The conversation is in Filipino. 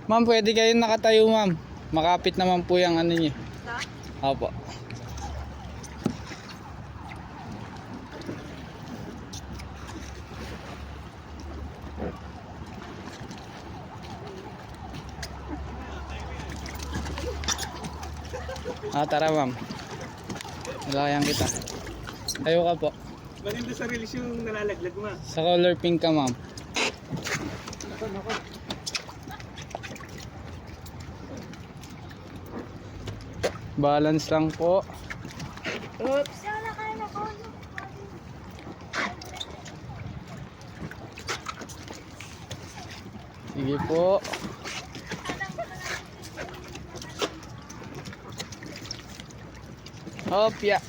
Ma'am, pwede kayong nakatayo, ma'am. Makapit naman po yung ano niyo. Opo. Tara, ma'am. Nalayan kita. Tayo ka po. Maganda sa reels yung nalalaglag mo. Sa color pink ka, ma'am. Balance lang po. Oops! Sige po. Hopya.